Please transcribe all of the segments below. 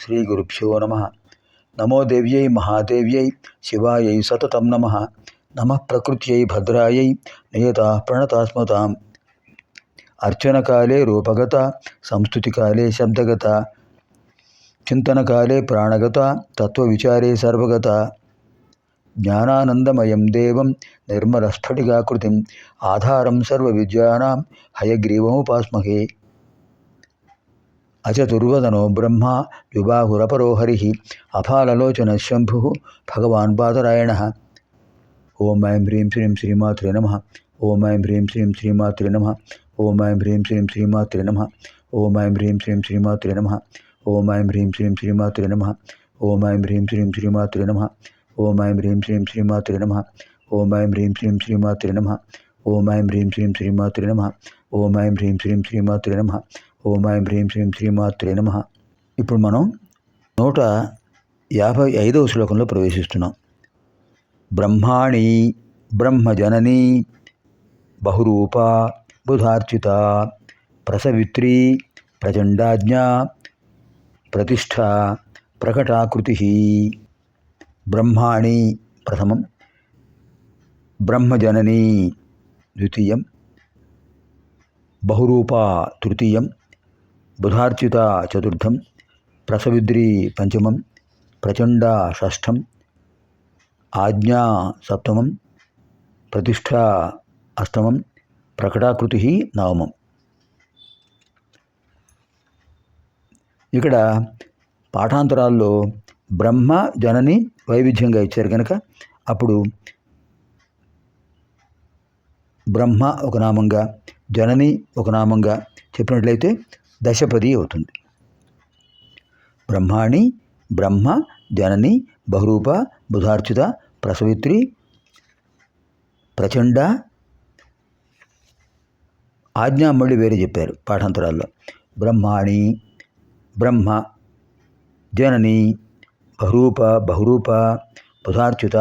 శ్రీగురుభ్యో నమ. నమో దేవ్యై మహాదేవ్యై శివాయై సతతం నమ. నమః ప్రకృత్యై భద్రాయై నియతా ప్రణతాస్మతాం. అర్చనకాలే రూపగత, సంస్తుతికాలే శబ్దగత, చింతనకాలే ప్రాణగత, తత్వవిచారే సర్వగత. జ్ఞానానందమయం దేవం నిర్మలస్ఫటికాకృతిం ఆధారం సర్వవిద్యానాం హయగ్రీవముపాస్మహే. అచతుర్వదనో బ్రహ్మ ద్విబాహురపరో హరి అఫాలలోచన శంభు భగవాన్ బాదరాయణ. ఓం ఐం హ్రీం శ్రీం శ్రీమాత్రే నమ. ఓం ఐం హ్రీం శ్రీం శ్రీమాత్రే నమ. ఓం ఐం హ్రీం శ్రీం శ్రీమాత్రే నమ. ఓం ఐం హ్రీం శ్రీం శ్రీమాత్రే నమ. ఓం ఐం హ్రీం శ్రీం శ్రీమాత్రే నమ. ఓం ఐం హ్రీం శ్రీం శ్రీమాత్రే నమ. ఓం ఐం హ్రీం శ్రీం శ్రీమాత్రే నమ. ఓం ఐం హ్రీం శ్రీం శ్రీమాత్రే నమ. ఓం ఐం హ్రీం శ్రీం శ్రీమాత్రే నమ. ఓం ఐం హ్రీం శ్రీం శ్రీమాత్రే నమ. ఓం ఐం హ్రీం శ్రీం శ్రీమాత్రే నమ. ఇప్పుడు మనం 155వ శ్లోకంలో ప్రవేశిస్తున్నాం. బ్రహ్మాణి బ్రహ్మజననీ బహురూప బుధార్చిత ప్రసవిత్రీ ప్రచండాజ్ఞా ప్రతిష్ఠ ప్రకటాకృతి. బ్రహ్మాణి ప్రథమం, బ్రహ్మజననీ ద్వితీయం, బహురూప తృతీయం, బుధార్చిత చతుర్థం, ప్రసవిద్రీ పంచమం, ప్రచండ షష్ఠం, ఆజ్ఞా సప్తమం, ప్రతిష్ఠ అష్టమం, ప్రకటాకృతి నవమం. ఇక్కడ పాఠాంతరాల్లో బ్రహ్మ జనని వైవిధ్యంగా ఇచ్చారు కనుక అప్పుడు బ్రహ్మ ఒక నామంగా జనని ఒక నామంగా చెప్పినట్లయితే దశపది అవుతుంది. బ్రహ్మాణి బ్రహ్మ జనని బహురూప బుధార్చిత ప్రసవిత్రి ప్రచండ ఆజ్ఞా మళ్ళీ వేరే చెప్పారు పాఠాంతరాల్లో. బ్రహ్మాణి బ్రహ్మ జనని బహురూప బుధార్చిత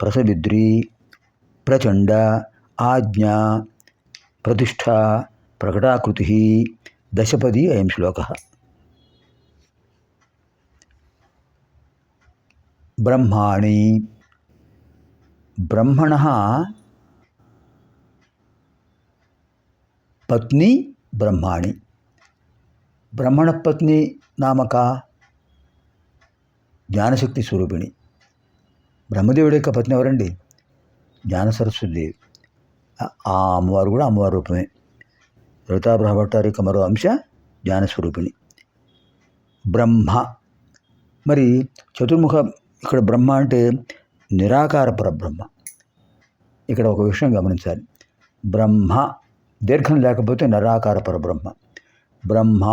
ప్రసవిద్రి ప్రచండ ఆజ్ఞా ప్రతిష్ఠ ప్రకటాకృతి దశపది అయం శ్లోక. బ్రహ్మాణి బ్రహ్మణః పత్ని బ్రహ్మాణి. బ్రహ్మణ పత్ని నామక జ్ఞానశక్తి స్వరూపిణి. బ్రహ్మదేవుడి యొక్క పత్ని ఎవరండి? జ్ఞాన సరస్వతీదేవి. ఆ అమ్మవారు కూడా అమ్మవారి రూపమే. లలితాప్రభట్టారి యొక్క మరో అంశ జ్ఞానస్వరూపిణి బ్రహ్మ. మరి చతుర్ముఖ ఇక్కడ బ్రహ్మ అంటే నిరాకార పరబ్రహ్మ. ఇక్కడ ఒక విషయం గమనించాలి. బ్రహ్మ దీర్ఘం లేకపోతే నిరాకార పరబ్రహ్మ. బ్రహ్మ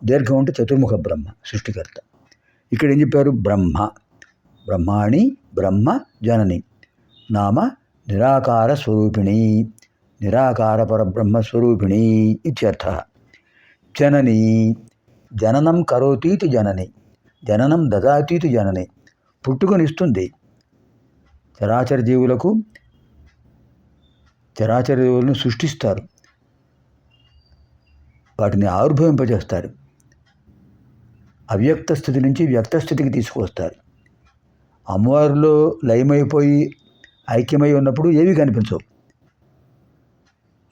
దీర్ఘం అంటే చతుర్ముఖ బ్రహ్మ సృష్టికర్త. ఇక్కడ ఏం చెప్పారు? బ్రహ్మ బ్రహ్మాణి బ్రహ్మ జనని నామ నిరాకార స్వరూపిణి, నిరాకార పరబ్రహ్మస్వరూపిణి ఇత్యర్థ. జనని జననం కరోతీతి జనని, జననం దదాతీతి జనని. పుట్టుకనిస్తుంది చరాచర జీవులకు, చరాచర జీవులను సృష్టిస్తారు, వాటిని ఆవిర్భవింపజేస్తారు, అవ్యక్త స్థితి నుంచి వ్యక్త స్థితికి తీసుకువస్తారు. అమ్మవారిలో లయమైపోయి ఐక్యమై ఉన్నప్పుడు ఏవి కనిపించవు.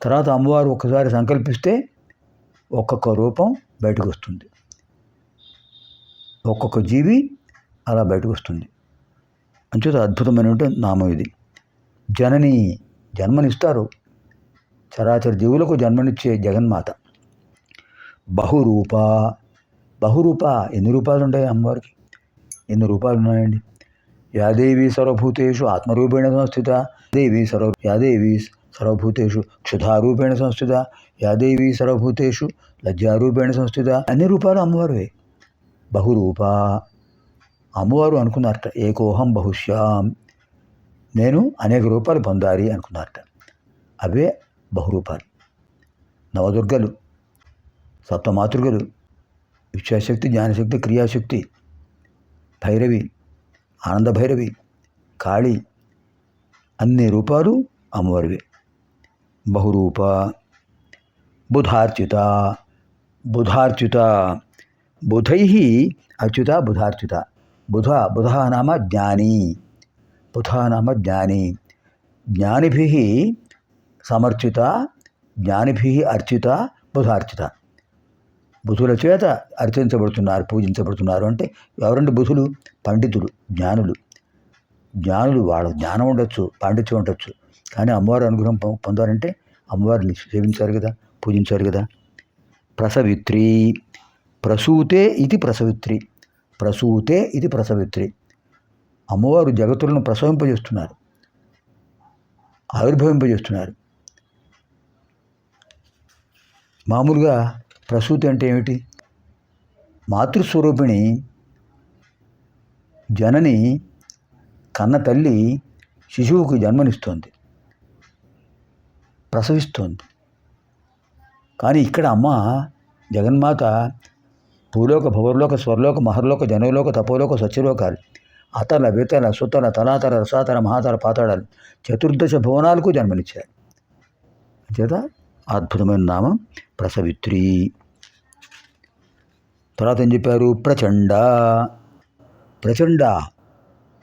తర్వాత అమ్మవారు ఒక్కసారి సంకల్పిస్తే ఒక్కొక్క రూపం బయటకు వస్తుంది, ఒక్కొక్క జీవి అలా బయటకు వస్తుంది. అంచేత అద్భుతమైనటువంటి నామం ఇది. జనని జన్మనిస్తారు, చరాచర జీవులకు జన్మనిచ్చే జగన్మాత. బహురూప బహురూప ఎన్ని రూపాలు ఉంటాయి అమ్మవారికి? ఎన్ని రూపాలు ఉన్నాయండి? యాదేవి సర్వభూతేషు ఆత్మరూపేణ సంస్థిత, యాదేవి సర్వభూతేషు క్షుధారూపేణ సంస్థిత, యాదేవి సర్వభూతేషు లజ్జారూపేణ సంస్థిత. అన్ని రూపాలు అమ్మవారువే. బహురూప అమ్మవారు అనుకున్నారట. ఏకోహం బహుశ్యాం, నేను అనేక రూపాలు పొందాలి అనుకున్నారట. అవే బహురూపాలు. నవదుర్గలు, సప్తమాతృగలు, ఇచ్ఛాశక్తి, జ్ఞానశక్తి, క్రియాశక్తి, భైరవి, ఆనంద భైరవి, కాళీ, అన్ని రూపాలు అమ్మవారివే. బహురూప బుధార్చిత బుధై అచ్యుత బుధార్చిత. బుధ నామ జ్ఞాని. బుధ నామ జ్ఞాని. జ్ఞానిభిః సమర్చిత, జ్ఞానిభిః అర్చిత, బుధార్చిత. బుధుల చేత అర్చించబడుతున్నారు, పూజించబడుతున్నారు. అంటే ఎవరంటే బుధులు? పండితులు, జ్ఞానులు. జ్ఞానులు వాళ్ళ జ్ఞానం ఉండొచ్చు, పాండిత్యం ఉండొచ్చు, కానీ అమ్మవారి అనుగ్రహం పొందారంటే అమ్మవారిని సేవించారు కదా, పూజించారు కదా. ప్రసవిత్రి. ప్రసూతే ఇది ప్రసవిత్రి. ప్రసూతే ఇది ప్రసవిత్రి. అమ్మవారు జగత్తులను ప్రసవింపజేస్తున్నారు, ఆవిర్భవింపజేస్తున్నారు. మామూలుగా ప్రసూతి అంటే ఏమిటి? మాతృస్వరూపిణి జనని, కన్న తల్లి శిశువుకు జన్మనిస్తోంది, ప్రసవిస్తోంది. కానీ ఇక్కడ అమ్మ జగన్మాత భూలోక, భువర్లోక, స్వర్లోక, మహర్లోక, జనలోక, తపోలోక, సత్యలోకాలు, అతల, వితల, సుతల, తలాతల, రసాతల, మహాతల, పాతాళాలు, చతుర్దశ భువనాలకు జన్మనిచ్చారు. చేత అద్భుతమైన నామం ప్రసవిత్రి. తర్వాత ఏం చెప్పారు? ప్రచండ. ప్రచండ.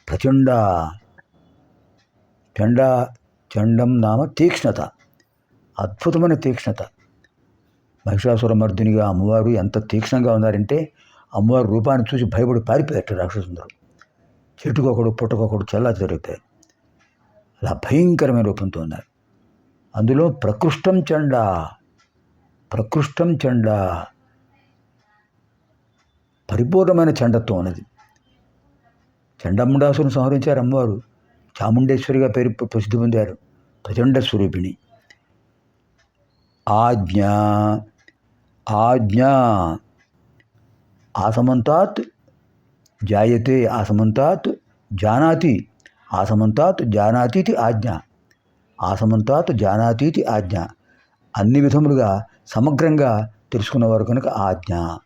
ప్రచండ. చండం నామ తీక్ష్ణత, అద్భుతమైన తీక్ష్ణత. మహిషాసుర మర్దినిగా అమ్మవారు ఎంత తీక్ష్ణంగా ఉన్నారంటే అమ్మవారి రూపాన్ని చూసి భయపడి పారిపోయారు రాక్షసుందరు. చెట్టుకొకడు పుట్టకొకడు చల్లా జరిగిపోయారు. అలా భయంకరమైన రూపంతో ఉన్నారు. అందులో ప్రకృష్టం చండ. ప్రకృష్టం చండ, పరిపూర్ణమైన చండత్వం అనేది. చండముండాసును సంహరించారు అమ్మవారు. చాముండేశ్వరిగా పేరు ప్రసిద్ధి పొందారు. ప్రచండ స్వరూపిణి. ఆజ్ఞ. ఆజ్ఞ. ఆసమంతాత్ జాయతే, ఆసమంతాత్ జానాతి, ఆసమంతాత్ జానాతీతి ఆజ్ఞ. ఆసమంతాత్ జానాతీతి ఆజ్ఞ. అన్ని విధములుగా సమగ్రంగా తెలుసుకున్నవారు కనుక ఆజ్ఞ.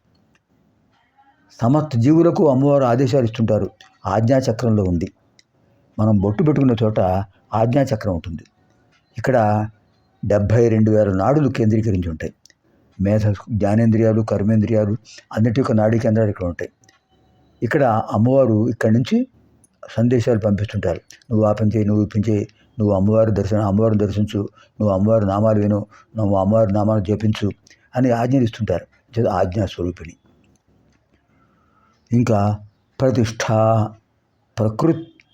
సమస్త జీవులకు అమ్మవారు ఆదేశాలు ఇస్తుంటారు. ఆజ్ఞాచక్రంలో ఉంది. మనం బొట్టు పెట్టుకున్న చోట ఆజ్ఞాచక్రం ఉంటుంది. ఇక్కడ 72,000 నాడులు కేంద్రీకరించి ఉంటాయి. మేధ, జ్ఞానేంద్రియాలు, కర్మేంద్రియాలు అన్నిటి యొక్క నాడీ కేంద్రాలు ఇక్కడ ఉంటాయి. ఇక్కడ అమ్మవారు ఇక్కడి నుంచి సందేశాలు పంపిస్తుంటారు. నువ్వు ఆ పని చేయి, నువ్వు ఈ పని చేయి, నువ్వు అమ్మవారిని దర్శించు, నువ్వు అమ్మవారి నామాలు విను, నువ్వు అమ్మవారి నామాలు జపించు అని ఆజ్ఞలు ఇస్తుంటారు. ఆజ్ఞా స్వరూపిణి. ఇంకా ప్రతిష్ఠ.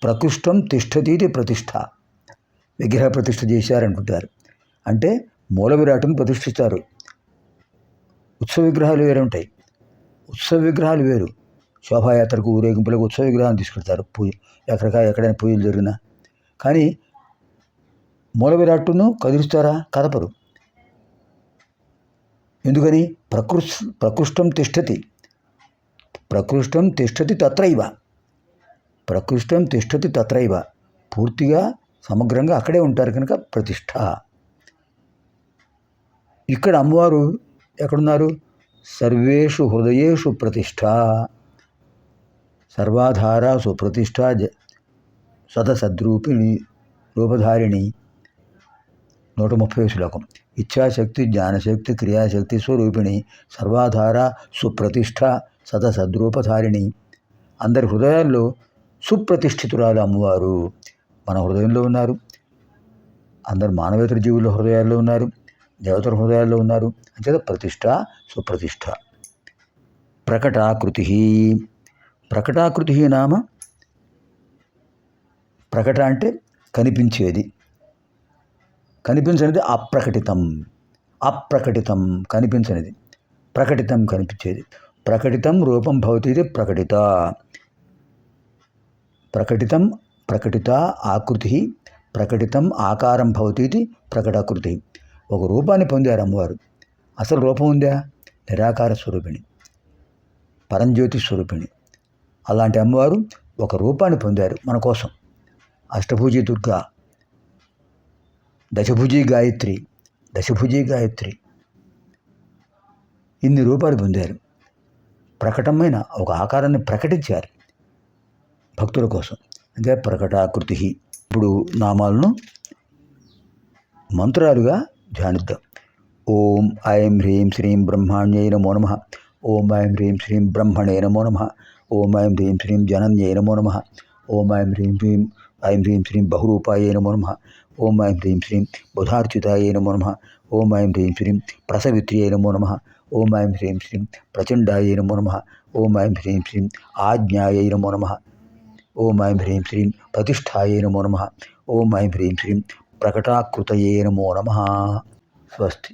ప్రకృష్టం తిష్టతీతి ప్రతిష్ఠ. విగ్రహ ప్రతిష్ఠ చేశారంటుంటారు. అంటే మూల విరాటును ప్రతిష్ఠిస్తారు. ఉత్సవ విగ్రహాలు వేరే ఉంటాయి. ఉత్సవ విగ్రహాలు వేరు. శోభాయాత్రకు, ఊరేగింపులకు ఉత్సవ విగ్రహాన్ని తీసుకెళ్తారు. ఎక్కడైనా పూజలు జరిగినా. కానీ మూల విరాట్టును కదిలిస్తారా? కదపరు. ఎందుకని? ప్రకృష్టం తిష్టతి. ప్రకృష్టం తిష్టతి తత్రైవ. ప్రకృష్టం తిష్టతి తత్రైవ. పూర్తిగా సమగ్రంగా అక్కడే ఉంటారు కనుక ప్రతిష్ఠ. ఇక్కడ అమ్మవారు ఎక్కడున్నారు? సర్వేషు హృదయేషు ప్రతిష్ఠ. సర్వాధారాసు ప్రతిష్ఠ. సదసద్రూపిణి రూపధారిణి. 130 శ్లోకం. ఇచ్ఛాశక్తి, జ్ఞానశక్తి, క్రియాశక్తి స్వరూపిణి, సర్వాధార సుప్రతిష్ఠ, సదసద్రూపధారిణి. అందరి హృదయాల్లో సుప్రతిష్ఠితురాలు అమ్మవారు. మన హృదయంలో ఉన్నారు. అందరు మానవేతర జీవుల హృదయాల్లో ఉన్నారు, దేవతల హృదయాల్లో ఉన్నారు. అంచేత ప్రతిష్ఠ, సుప్రతిష్ఠ. ప్రకటాకృతి. ప్రకటాకృతి నామ, ప్రకట అంటే కనిపించేది, కనిపించనిది అప్రకటితం. అప్రకటితం కనిపించనిది, ప్రకటితం కనిపించేది. ప్రకటితం రూపం భవతి ఇది ప్రకటిత. ప్రకటితం ప్రకటిత ఆకృతి, ప్రకటితం ఆకారం భవతి ఇది ప్రకటాకృతి. ఒక రూపాన్ని పొందారు అమ్మవారు. అసలు రూపం ఉందా? నిరాకార స్వరూపిణి, పరంజ్యోతి స్వరూపిణి. అలాంటి అమ్మవారు ఒక రూపాన్ని పొందారు మన కోసం. అష్టభుజి దుర్గా, దశభుజి గాయత్రి, దశభుజి గాయత్రి, ఇన్ని రూపాలు పొందారు. ప్రకటమైన ఒక ఆకారాన్ని ప్రకటించారు భక్తుల కోసం. అంటే ప్రకటాకృతి. ఇప్పుడు నామాలను మంత్రాలుగా ధ్యానిద్దాం. ఓం ఐం హ్రీం శ్రీం బ్రహ్మాణ్యై నమో నమః. ఓం ఐం హ్రీం శ్రీం బ్రహ్మణే నమో నమః. ఓం ఐం హ్రీం శ్రీం జనన్యై నమో నమః. ఓం ఐం హ్రీం శ్రీం బహురూపాయై నమో నమః. ఓం ఐం హ్రీం శ్రీం బుధార్చితాయై నమో నమః. ఓం ఐం హ్రీం శ్రీం ప్రసవిత్ర్యై నమో నమః. ఓం ఐం హ్రీం శ్రీం ప్రచండాయై నమో నమః. ఓం ఐం హ్రీం శ్రీం ఆజ్ఞాయై నమో నమః. ఓం ఐం హ్రీం శ్రీం ప్రతిష్ఠాయై నమో నమః. ఓం ఐం హ్రీం శ్రీం ప్రకటాకృతయే నమో నమః. స్వస్తి.